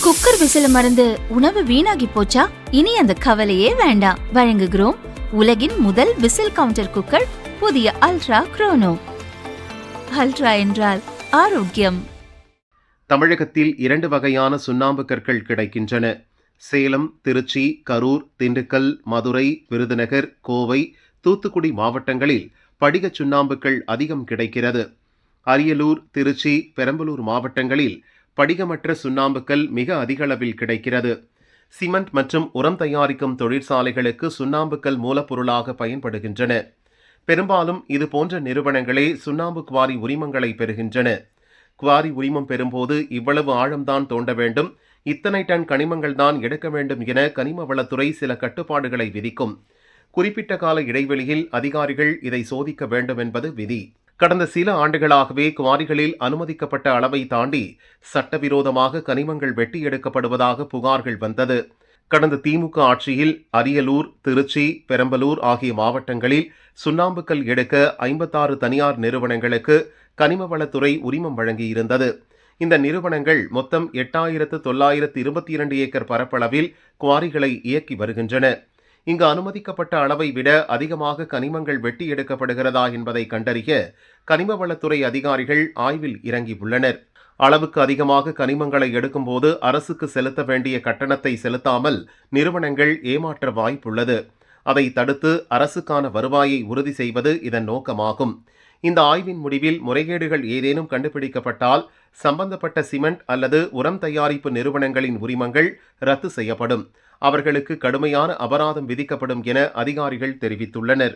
Cooker விசில மறந்து உணவு வீணாகி போச்சா? இனி அந்த கவலையே வேண்டாம். வழங்குகிறோம் உலகின் முதல் விசில் கவுண்டர் குக்கர், புதிய அல்ட்ரா குரோனோ. அல்ட்ரா என்றால் ஆரோக்கியம். தமிழகத்தில் 2 வகையான சுண்ணாம்பு கற்கள் கிடைக்கின்றன. சேலம், திருச்சி, கரூர், திண்டுக்கல், மதுரை, விருதுநகர், கோவை, தூத்துக்குடி மாவட்டங்களில் படிக சுண்ணாம்புக்கள் அதிகம் கிடைக்கிறது. அரியலூர், திருச்சி, பெரம்பலூர் மாவட்டங்களில் படிகமற்ற சுண்ணாம்புக்கள் மிக அதிகளவில் கிடைக்கிறது. சிமெண்ட் மற்றும் உரம் தயாரிக்கும் தொழிற்சாலைகளுக்கு சுண்ணாம்புக்கள் மூலப்பொருளாக பயன்படுகின்றன. பெரும்பாலும் இது போன்ற நிறுவனங்களே சுண்ணாம்பு குவாரி உரிமங்களை பெறுகின்றன. குவாரி உரிமம் பெறும்போது இவ்வளவு ஆழம்தான் தோண்ட வேண்டும், இத்தனை டன் கனிமங்கள் தான் எடுக்க வேண்டும் என கனிம வளத்துறை சில கட்டுப்பாடுகளை விதிக்கும். குறிப்பிட்ட கால இடைவெளியில் அதிகாரிகள் இதை சோதிக்க வேண்டும் என்பது விதி. கடந்த சில ஆண்டுகளாகவே குவாரிகளில் அனுமதிக்கப்பட்ட அளவை தாண்டி சட்டவிரோதமாக கனிமங்கள் வெட்டி எடுக்கப்படுவதாக புகார்கள் வந்தது. கடந்த திமுக ஆட்சியில் அரியலூர், திருச்சி, பெரம்பலூர் ஆகிய மாவட்டங்களில் சுண்ணாம்புக்கல் எடுக்க 56 தனியார் நிறுவனங்களுக்கு கனிம வளத்துறை உரிமம் வழங்கியிருந்தது. இந்த நிறுவனங்கள் மொத்தம் 8922 ஏக்கர் பரப்பளவில் குவாரிகளை இயக்கி வருகின்றன. இங்கு அனுமதிக்கப்பட்ட அளவை விட அதிகமாக கனிமங்கள் வெட்டி எடுக்கப்படுகிறதா என்பதை கண்டறிய கனிம வளத்துறை அதிகாரிகள் ஆய்வில் இறங்கியுள்ளனர். அளவுக்கு அதிகமாக கனிமங்களை எடுக்கும்போது அரசுக்கு செலுத்த வேண்டிய கட்டணத்தை செலுத்தாமல் நிறுவனங்கள் ஏமாற்ற வாய்ப்புள்ளது. அதை தடுத்து அரசுக்கான வருவாயை உறுதி செய்வது இதன் நோக்கமாகும். இந்த ஆய்வின் முடிவில் முறைகேடுகள் ஏதேனும் கண்டுபிடிக்கப்பட்டால் சம்பந்தப்பட்ட சிமெண்ட் அல்லது உரம் தயாரிப்பு நிறுவனங்களின் உரிமங்கள் ரத்து செய்யப்படும். அவர்களுக்கு கடுமையான அபராதம் விதிக்கப்படும் என அதிகாரிகள் தெரிவித்துள்ளனர்.